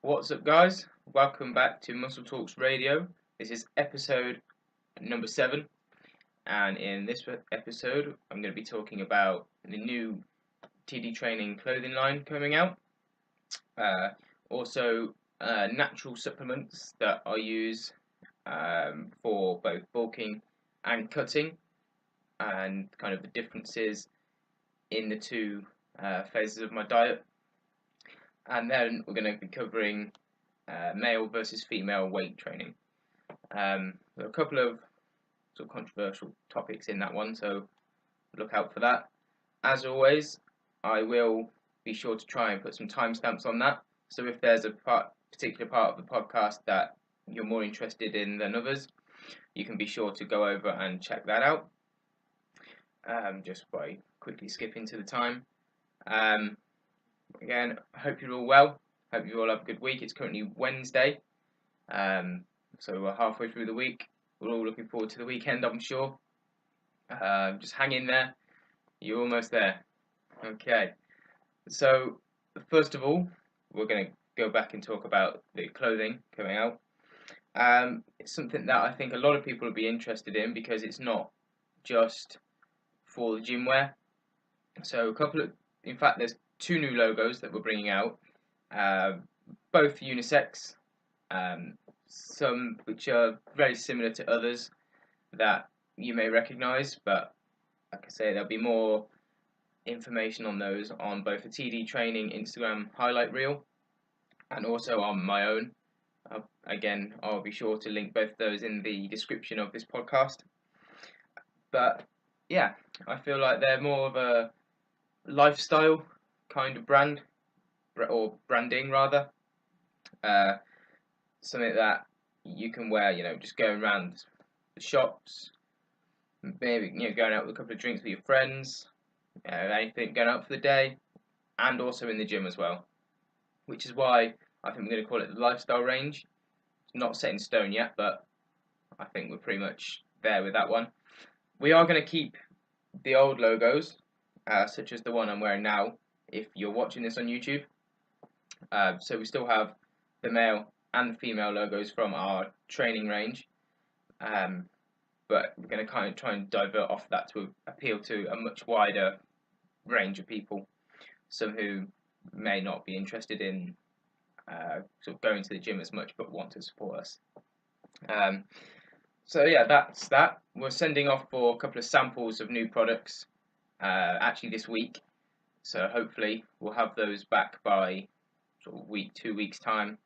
What's up, guys? Welcome back to Muscle Talks Radio. This is episode number 7, and in this episode, I'm going to be talking about the new TD training clothing line coming out. Uh, also, natural supplements that I use for both bulking and cutting, and kind of the differences in the two phases of my diet. And then we're going to be covering male versus female weight training. There are a couple of sort of controversial topics in that one, so look out for that. As always, I will be sure to try and put some timestamps on that. So if there's a particular part of the podcast that you're more interested in than others, you can be sure to go over and check that out. Just by quickly skipping to the time. Again, I hope you're all well. Hope you all have a good week. It's currently Wednesday, so we're halfway through the week. We're all looking forward to the weekend, I'm sure. Just hang in there. You're almost there. Okay. So, first of all, we're going to go back and talk about the clothing coming out. It's something that I think a lot of people will be interested in because it's not just for the gym wear. So, in fact, there's 2 new logos that we're bringing out, both unisex, some which are very similar to others that you may recognise, but like I say, there'll be more information on those on both the TD Training Instagram highlight reel and also on my own. Again, I'll be sure to link both those in the description of this podcast. But yeah, I feel like they're more of a lifestyle kind of brand, or branding rather. Something that you can wear, just going around the shops, maybe going out with a couple of drinks with your friends, anything, going out for the day, and also in the gym as well. Which is why I think we're going to call it the lifestyle range. It's not set in stone yet, but I think we're pretty much there with that one. We are going to keep the old logos, such as the one I'm wearing now, if you're watching this on YouTube. So we still have the male and the female logos from our training range, but we're going to kind of try and divert off that to appeal to a much wider range of people, some who may not be interested in sort of going to the gym as much but want to support us. So yeah, that's that. We're sending off for a couple of samples of new products actually this week, so hopefully we'll have those back by sort of 2 weeks time.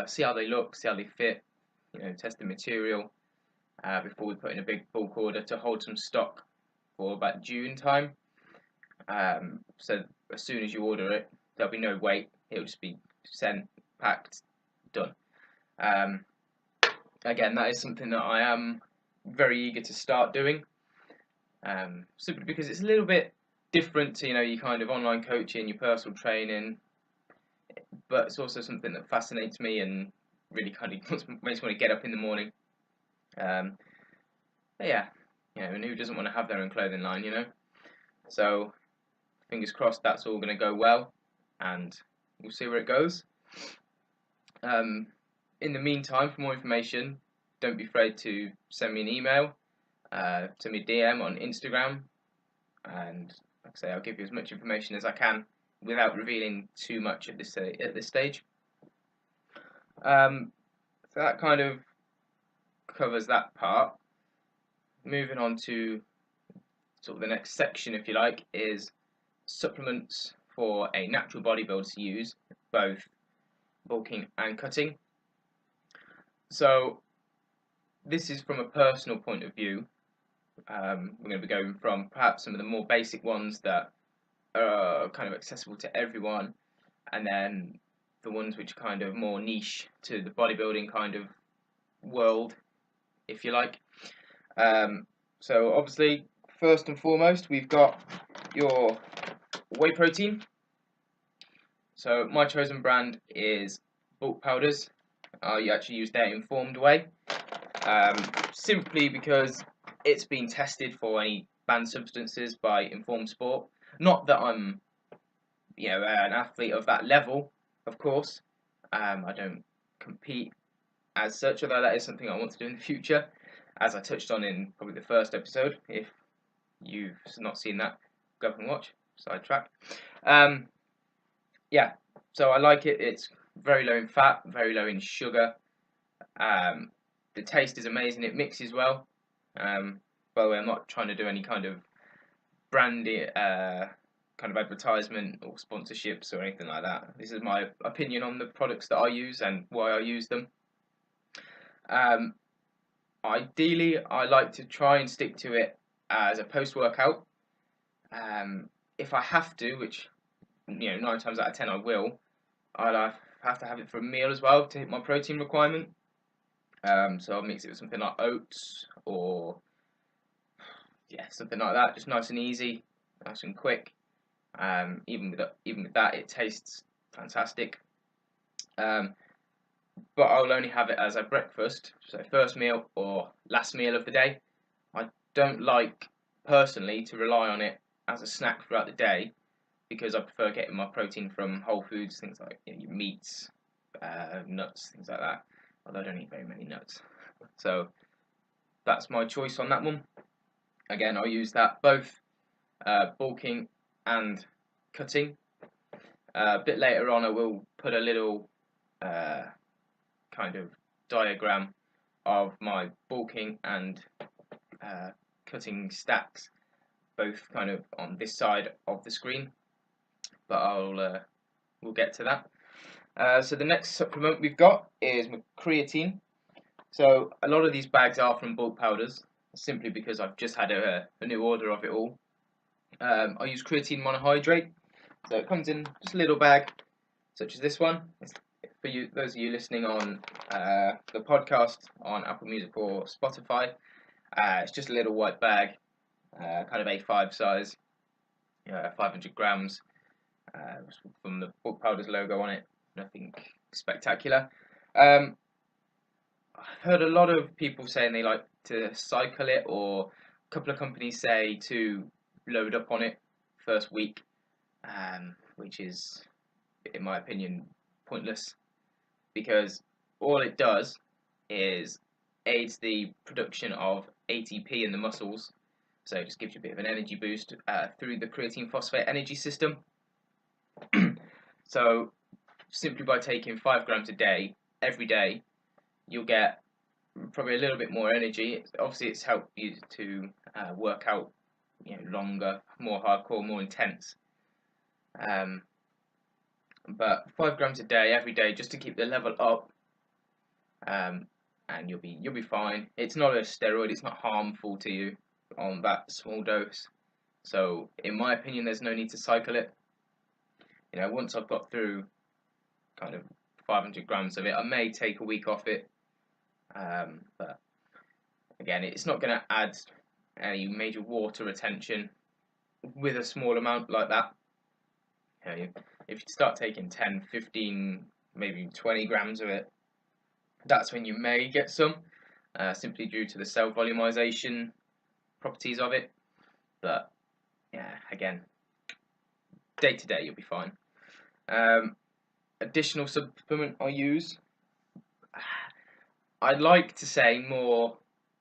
See how they look, see how they fit, test the material before we put in a big bulk order to hold some stock for about June time. So as soon as you order it, there'll be no wait. It'll just be sent, packed, done. Again, that is something that I am very eager to start doing, simply because it's a little bit different to your kind of online coaching, your personal training, but it's also something that fascinates me and really kind of makes me want to get up in the morning. But yeah, and who doesn't want to have their own clothing line, So fingers crossed that's all going to go well, and we'll see where it goes. In the meantime, for more information, don't be afraid to send me an email, send me a DM on Instagram, and like I say, I'll give you as much information as I can without revealing too much at this stage. So that kind of covers that part. Moving on to sort of the next section, if you like, is supplements for a natural bodybuilder to use, both bulking and cutting. So this is from a personal point of view. We're going to be going from perhaps some of the more basic ones that are kind of accessible to everyone, and then the ones which are kind of more niche to the bodybuilding kind of world, if you like. So obviously, first and foremost, we've got your whey protein. So my chosen brand is bulk powders. You actually use their informed whey, simply because it's been tested for any banned substances by Informed Sport. Not that I'm, an athlete of that level, of course, I don't compete as such, although that is something I want to do in the future, as I touched on in probably the first episode. If you've not seen that, go up and watch. Sidetrack. Yeah, so I like it. It's very low in fat, very low in sugar. The taste is amazing. It mixes well. By the way, I'm not trying to do any kind of brandy kind of advertisement or sponsorships or anything like that. This is my opinion on the products that I use and why I use them. Ideally, I like to try and stick to it as a post-workout. If I have to, which 9 times out of 10 I will, I'll have to have it for a meal as well to hit my protein requirement. So I'll mix it with something like oats or something like that, just nice and easy, nice and quick. Even with that, it tastes fantastic. But I'll only have it as a breakfast, so first meal or last meal of the day. I don't like personally to rely on it as a snack throughout the day, because I prefer getting my protein from whole foods, things like your meats, nuts, things like that. Although I don't eat very many nuts, so that's my choice on that one. Again, I'll use that both bulking and cutting. A bit later on, I will put a little kind of diagram of my bulking and cutting stacks, both kind of on this side of the screen. But we'll get to that. So the next supplement we've got is creatine. So a lot of these bags are from bulk powders, simply because I've just had a new order of it all. I use creatine monohydrate, so it comes in just a little bag, such as this one. It's for you, those of you listening on the podcast on Apple Music or Spotify. It's just a little white bag, kind of A5 size, 500 grams, from the bulk powders logo on it. Nothing spectacular. I've heard a lot of people saying they like to cycle it, or a couple of companies say to load up on it first week, which is, in my opinion, pointless, because all it does is aids the production of ATP in the muscles, so it just gives you a bit of an energy boost through the creatine phosphate energy system. So simply by taking 5 grams a day, every day, you'll get probably a little bit more energy. Obviously, it's helped you to work out longer, more hardcore, more intense. But 5 grams a day, every day, just to keep the level up, and you'll be fine. It's not a steroid; it's not harmful to you on that small dose. So, in my opinion, there's no need to cycle it. Once I've got through kind of 500 grams of it, I may take a week off it. But again, it's not going to add any major water retention with a small amount like that. If you start taking 10, 15, maybe 20 grams of it, that's when you may get some, simply due to the cell volumization properties of it. But yeah, again, day to day you'll be fine. Additional supplement I use, I'd like to say more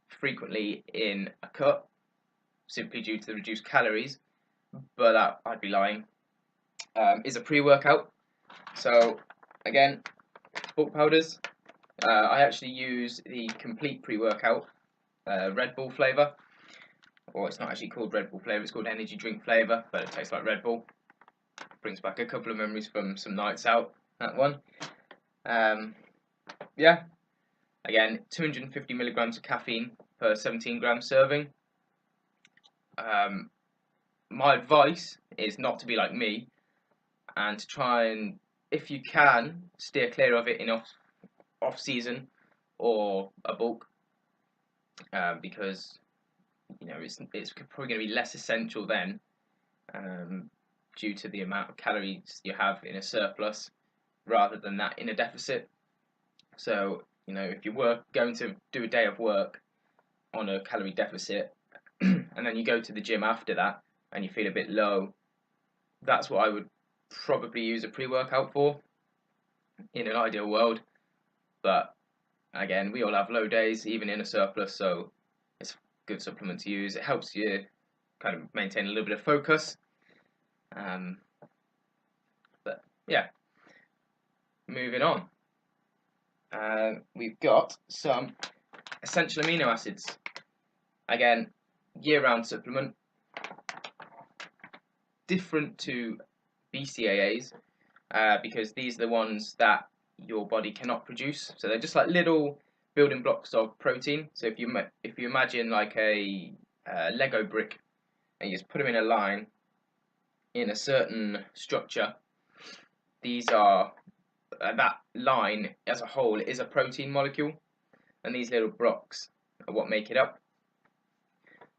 frequently in a cut, simply due to the reduced calories, but I'd be lying. Is a pre-workout. So again, bulk powders. I actually use the complete pre-workout Red Bull flavour, or it's not actually called Red Bull flavour, it's called energy drink flavour, but it tastes like Red Bull. Brings back a couple of memories from some nights out, that one. Yeah, again, 250 milligrams of caffeine per 17 gram serving. My advice is not to be like me, and to try and, if you can, steer clear of it in off season or a bulk, because it's probably going to be less essential then, due to the amount of calories you have in a surplus rather than that in a deficit. So if you were going to do a day of work on a calorie deficit and then you go to the gym after that and you feel a bit low, that's what I would probably use a pre-workout for. in an ideal world, but again, we all have low days, even in a surplus, so it's a good supplement to use. It helps you kind of maintain a little bit of focus. But yeah, moving on. We've got some essential amino acids. Again, year-round supplement, different to BCAAs, because these are the ones that your body cannot produce. So they're just like little building blocks of protein. So if you imagine like a Lego brick, and you just put them in a line in a certain structure, these are that line as a whole is a protein molecule, and these little blocks are what make it up.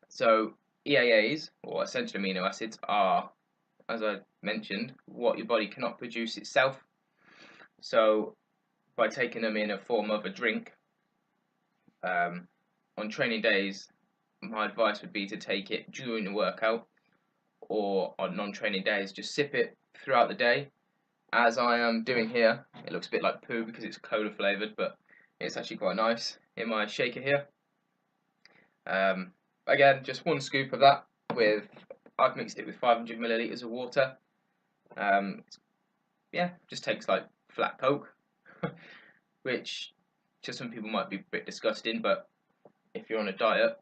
So EAAs, or essential amino acids, are, as I mentioned, what your body cannot produce itself. So by taking them in a form of a drink, on training days, my advice would be to take it during the workout, or on non-training days, just sip it throughout the day, as I am doing here. It looks a bit like poo because it's cola flavoured, but it's actually quite nice in my shaker here. Again, just one scoop of that I've mixed it with 500 millilitres of water. Yeah, just tastes like flat Coke, which to some people might be a bit disgusting, but if you're on a diet,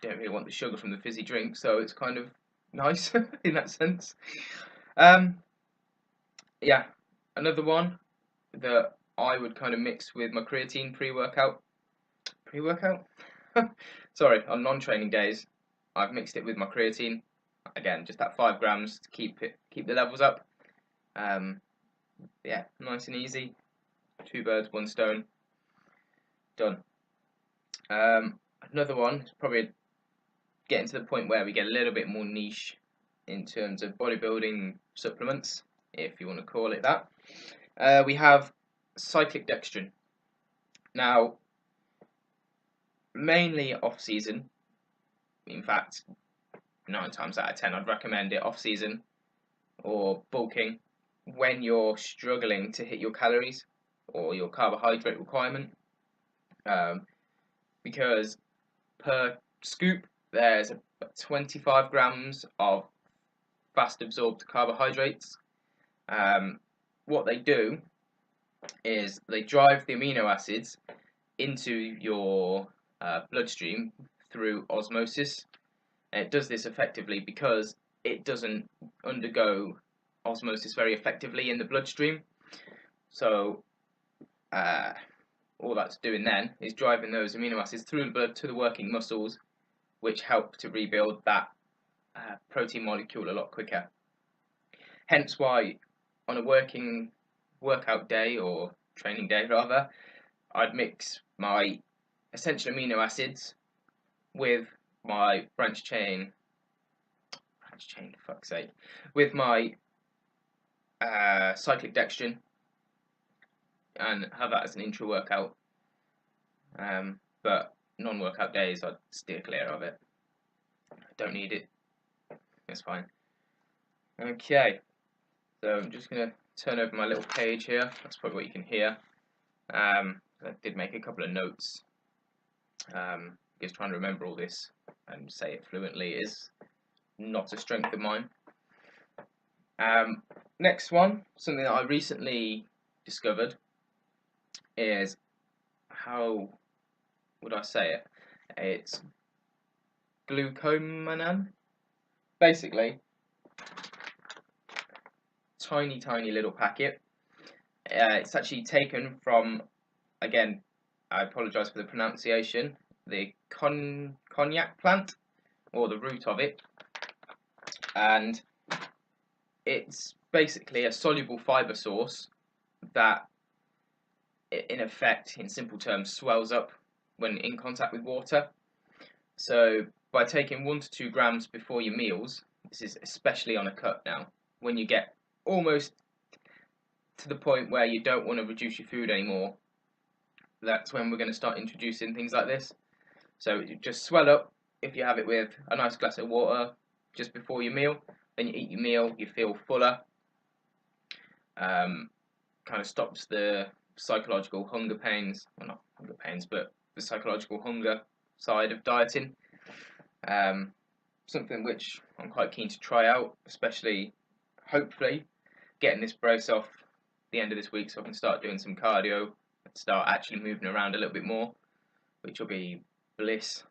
you don't really want the sugar from the fizzy drink, so it's kind of nice in that sense. Yeah, another one that I would kind of mix with my creatine pre-workout. Sorry, on non-training days, I've mixed it with my creatine. Again, just that 5 grams to keep the levels up. Yeah, nice and easy. 2 birds, 1 stone. Done. Another one is probably getting to the point where we get a little bit more niche in terms of bodybuilding supplements, if you want to call it that. We have cyclic dextrin. Now, mainly off season. In fact, 9 times out of 10, I'd recommend it off season or bulking when you're struggling to hit your calories or your carbohydrate requirement, because per scoop there's 25 grams of fast absorbed carbohydrates. What they do is they drive the amino acids into your bloodstream through osmosis. And it does this effectively because it doesn't undergo osmosis very effectively in the bloodstream. So all that's doing then is driving those amino acids through the blood to the working muscles, which help to rebuild that protein molecule a lot quicker. Hence why on a workout day, or training day rather, I'd mix my essential amino acids with my branch chain, for fuck's sake, with my cyclic dextrin, and have that as an intra-workout. But non-workout days, I'd steer clear of it. I don't need it. It's fine. Okay, so I'm just going to turn over my little page here. That's probably what you can hear. I did make a couple of notes, because trying to remember all this and say it fluently is not a strength of mine. Next one, something that I recently discovered, is, how would I say it? It's glucomannan. Basically, tiny little packet. It's actually taken from, again, I apologise for the pronunciation, the cognac plant, or the root of it, and it's basically a soluble fibre source that, in effect, in simple terms, swells up when in contact with water. So by taking 1 to 2 grams before your meals, this is especially on a cut now, when you get almost to the point where you don't want to reduce your food anymore, that's when we're going to start introducing things like this. So you just swell up if you have it with a nice glass of water just before your meal. Then you eat your meal, you feel fuller. kind of stops the psychological hunger pains, well, not hunger pains, but the psychological hunger side of dieting. Something which I'm quite keen to try out, especially hopefully getting this brace off the end of this week so I can start doing some cardio and start actually moving around a little bit more, which will be bliss.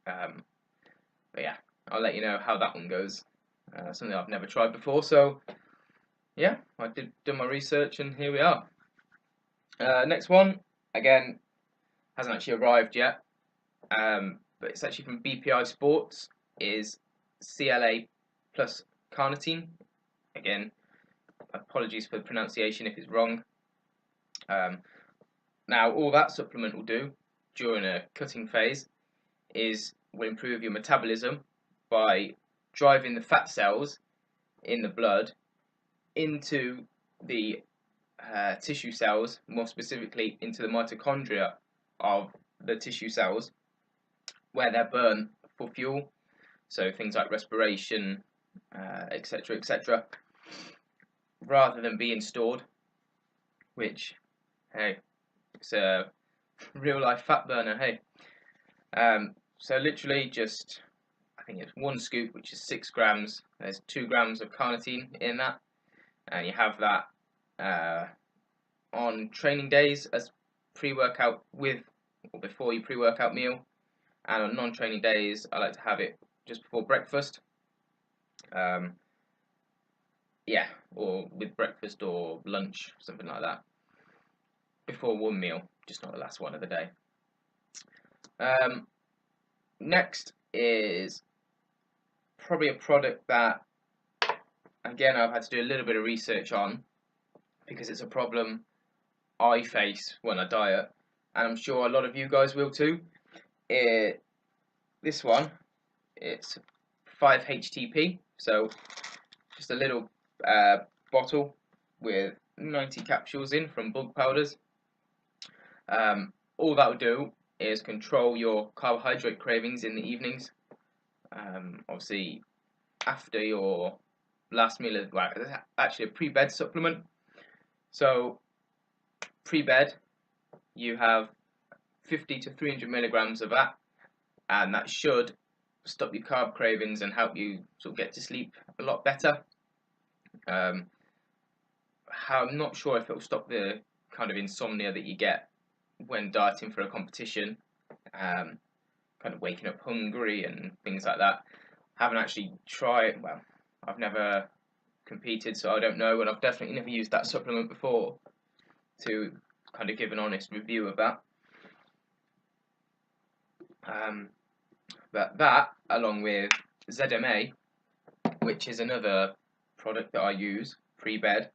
But yeah, I'll let you know how that one goes. Something I've never tried before, so yeah, I did my research and here we are. Next one, again, hasn't actually arrived yet, but it's actually from BPI Sports, is CLA plus carnitine. Again, apologies for the pronunciation if it's wrong. Now, all that supplement will do during a cutting phase is will improve your metabolism by driving the fat cells in the blood into the tissue cells, more specifically into the mitochondria of the tissue cells, where they're burned for fuel. So things like respiration, etc., etc., rather than being stored, which, hey, it's a real life fat burner, hey. So literally just, I think it's 1 scoop, which is 6 grams. There's 2 grams of carnitine in that, and you have that on training days as pre-workout with or before your pre-workout meal, and on non-training days I like to have it just before breakfast. Yeah, or with breakfast or lunch, something like that, before one meal, just not the last one of the day. Next is probably a product that, again, I've had to do a little bit of research on because it's a problem I face when I diet, and I'm sure a lot of you guys will too. This one, it's 5-HTP, so just a little bottle with 90 capsules in from bulk powders. All that will do is control your carbohydrate cravings in the evenings. Obviously, after your last meal, well, it's actually a pre-bed supplement. So, pre-bed, you have 50 to 300 milligrams of that, and that should stop your carb cravings and help you sort of get to sleep a lot better. I'm not sure if it will stop the kind of insomnia that you get when dieting for a competition, kind of waking up hungry and things like that. I haven't actually tried, well, I've never competed, so I don't know, and I've definitely never used that supplement before to kind of give an honest review of that. But that, along with ZMA, which is another product that I use pre-bed,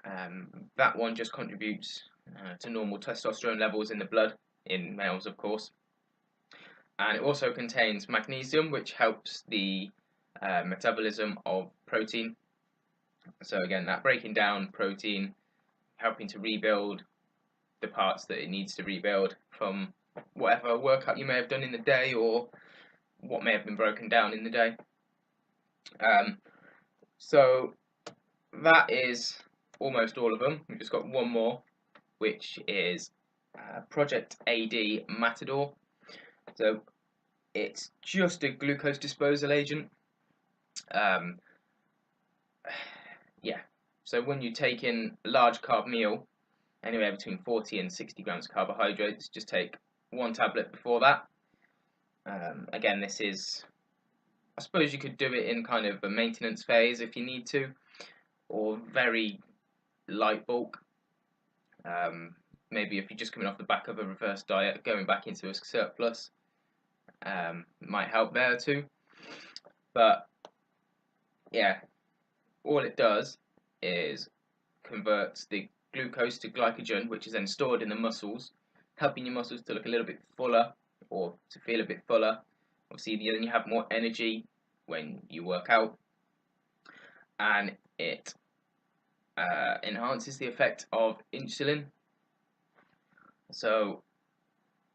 that one just contributes to normal testosterone levels in the blood, in males of course. And it also contains magnesium, which helps the metabolism of protein. So again, that breaking down protein, helping to rebuild the parts that it needs to rebuild from whatever workout you may have done in the day or what may have been broken down in the day. So that is almost all of them. We've just got one more, which is Project AD Matador. So it's just a glucose disposal agent. Yeah, so when you take in a large carb meal, anywhere between 40 and 60 grams of carbohydrates, just take 1 tablet before that. Again, this is, I suppose you could do it in kind of a maintenance phase if you need to, or very light bulk. Maybe if you're just coming off the back of a reverse diet, going back into a surplus might help there too. But yeah, all it does is converts the glucose to glycogen, which is then stored in the muscles, helping your muscles to look a little bit fuller or to feel a bit fuller. Obviously, then you have more energy when you work out, and it enhances the effect of insulin. So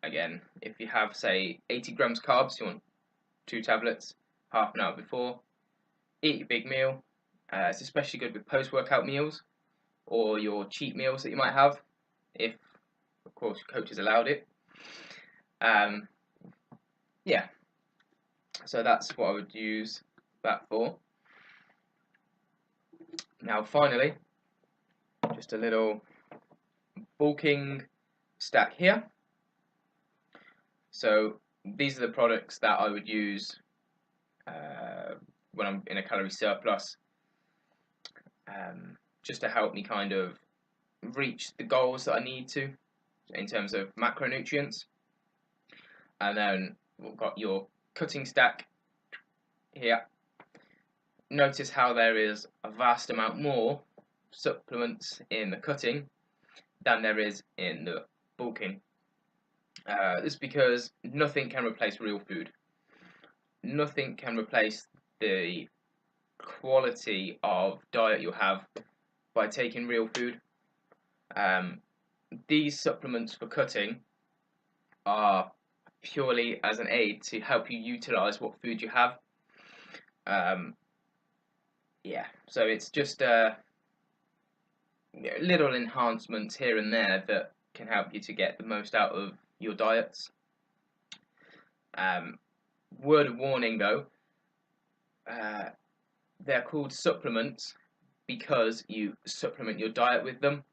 again, if you have, say, 80 grams carbs, you want 2 tablets half an hour before. Eat your big meal. It's especially good with post-workout meals or your cheat meals that you might have, if of course your coach has allowed it. Yeah, so that's what I would use that for. Now finally, just a little bulking stack here. So these are the products that I would use when I'm in a calorie surplus, just to help me kind of reach the goals that I need to in terms of macronutrients. And then we've got your cutting stack here. Notice how there is a vast amount more supplements in the cutting than there is in the bulking. This is because nothing can replace real food. Nothing can replace the quality of diet you'll have by taking real food. These supplements for cutting are purely as an aid to help you utilize what food you have. Yeah, so it's just little enhancements here and there that can help you to get the most out of your diets. Word of warning though, they're called supplements because you supplement your diet with them.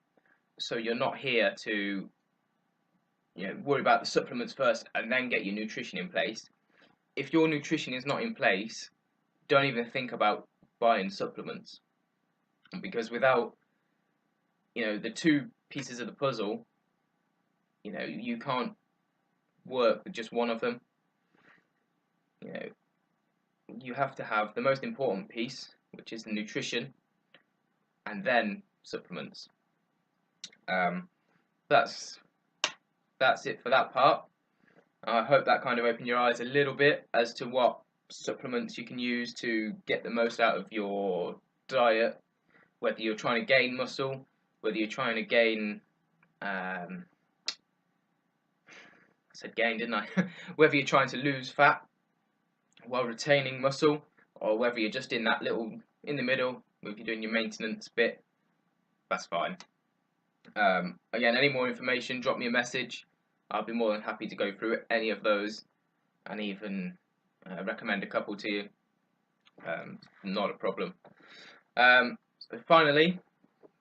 So you're not here to worry about the supplements first and then get your nutrition in place. If your nutrition is not in place, don't even think about buying supplements, because without the two pieces of the puzzle, you can't work with just one of them. You have to have the most important piece, which is the nutrition, and then supplements. That's it for that part. I hope that kind of opened your eyes a little bit as to what supplements you can use to get the most out of your diet, whether you're trying to gain muscle, whether you're trying to gain, I said gain, didn't I? Whether you're trying to lose fat while retaining muscle, or whether you're just in that little, in the middle, if you're doing your maintenance bit, that's fine. Again, any more information, drop me a message. I'll be more than happy to go through any of those and even recommend a couple to you. Not a problem. So finally,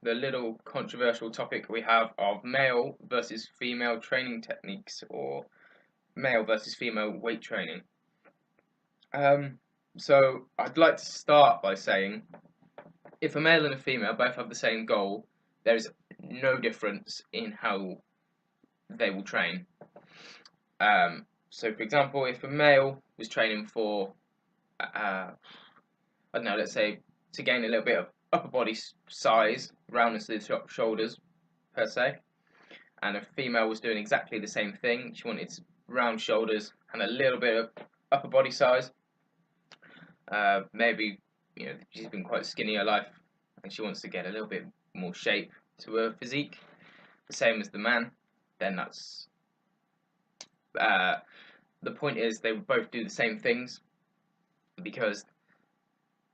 the little controversial topic we have of male versus female training techniques, or male versus female weight training. So I'd like to start by saying, if a male and a female both have the same goal, there is no difference in how they will train. So for example, if a male was training for, I don't know, let's say to gain a little bit of upper body size, roundness of the shoulders, per se, and a female was doing exactly the same thing, she wanted round shoulders and a little bit of upper body size, maybe she's been quite skinny her life and she wants to get a little bit more shape to her physique, the same as the man, then that's the point is they both do the same things, because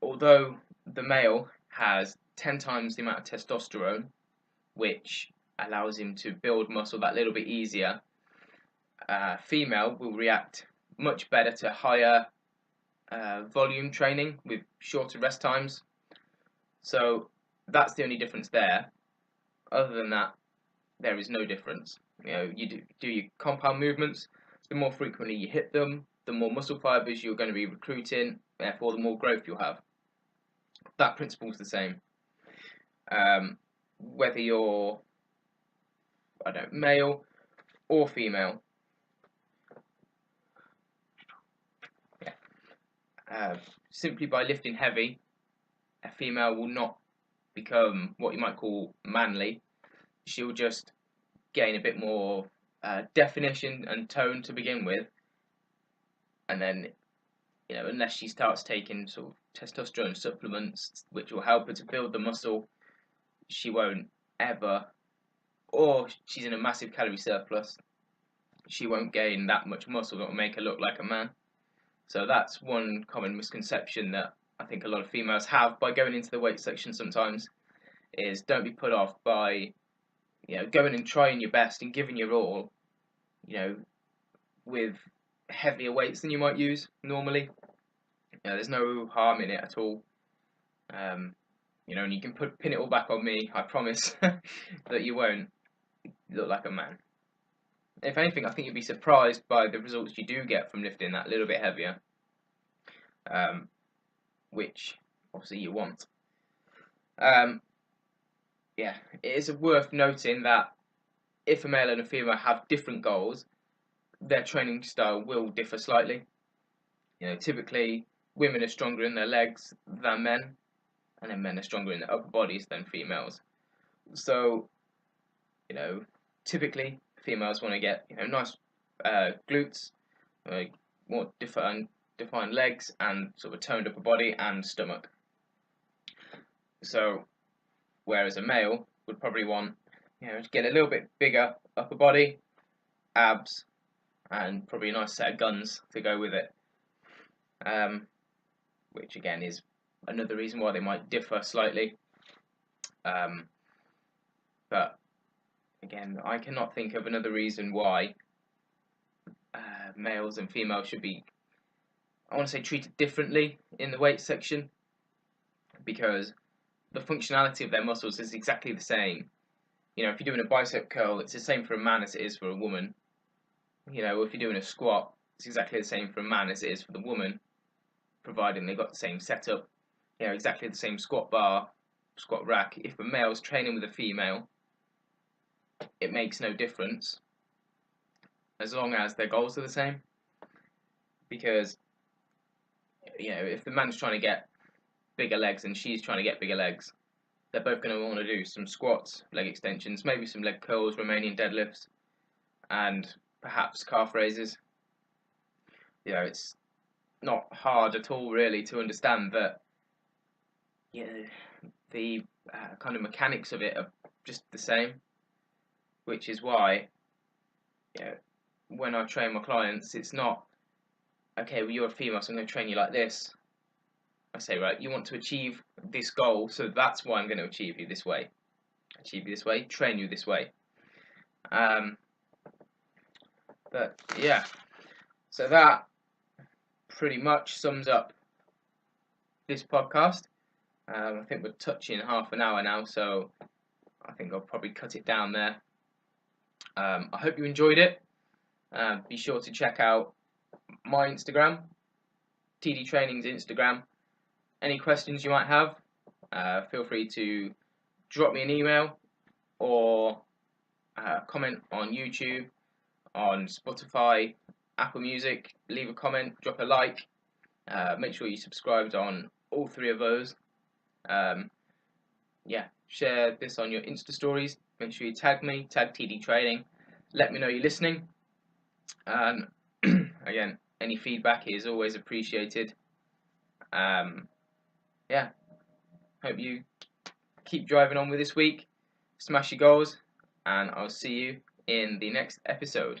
although the male has 10 times the amount of testosterone, which allows him to build muscle that little bit easier, female will react much better to higher volume training with shorter rest times. So that's the only difference there. Other than that, there is no difference. You do your compound movements, the more frequently you hit them, the more muscle fibers you're going to be recruiting, therefore the more growth you'll have. That principle is the same. Whether you're male or female. Simply by lifting heavy, a female will not become what you might call manly. She'll just gain a bit more definition and tone to begin with, and then unless she starts taking sort of testosterone supplements which will help her to build the muscle, she won't ever, or she's in a massive calorie surplus, she won't gain that much muscle that will make her look like a man. So that's one common misconception that I think a lot of females have by going into the weight section sometimes, is don't be put off by going and trying your best and giving your all, with heavier weights than you might use normally. There's no harm in it at all. And you can pin it all back on me. I promise that you won't look like a man. If anything, I think you'll be surprised by the results you do get from lifting that little bit heavier, which obviously you want. Yeah, it is worth noting that if a male and a female have different goals, their training style will differ slightly. Typically women are stronger in their legs than men, and then men are stronger in their upper bodies than females. So, typically females want to get nice glutes, more defined legs, and sort of a toned upper body and stomach. So, whereas a male would probably want to get a little bit bigger upper body, abs, and probably a nice set of guns to go with it. Which again is another reason why they might differ slightly. But again, I cannot think of another reason why males and females should be, I want to say, treated differently in the weight section, because the functionality of their muscles is exactly the same. If you're doing a bicep curl, it's the same for a man as it is for a woman. If you're doing a squat, it's exactly the same for a man as it is for the woman, providing they've got the same setup, exactly the same squat bar, squat rack. If a male's training with a female, it makes no difference as long as their goals are the same. Because if the man's trying to get bigger legs and she's trying to get bigger legs, they're both going to want to do some squats, leg extensions, maybe some leg curls, Romanian deadlifts, and perhaps calf raises. It's not hard at all really to understand that the kind of mechanics of it are just the same, which is why when I train my clients, it's not, okay, well, you're a female, so I'm going to train you like this. I say, right, you want to achieve this goal, so that's why I'm going to achieve you this way, train you this way. But yeah, so that pretty much sums up this podcast. I think we're touching half an hour now, so I think I'll probably cut it down there. I hope you enjoyed it. Be sure to check out my Instagram, TD Training's Instagram. Any questions you might have, feel free to drop me an email or comment on YouTube, on Spotify, Apple Music. Leave a comment, drop a like. Make sure you subscribed on all three of those. Share this on your Insta stories. Make sure you tag me, tag TD Training. Let me know you're listening. And again, any feedback is always appreciated. Hope you keep driving on with this week. Smash your goals, and I'll see you in the next episode.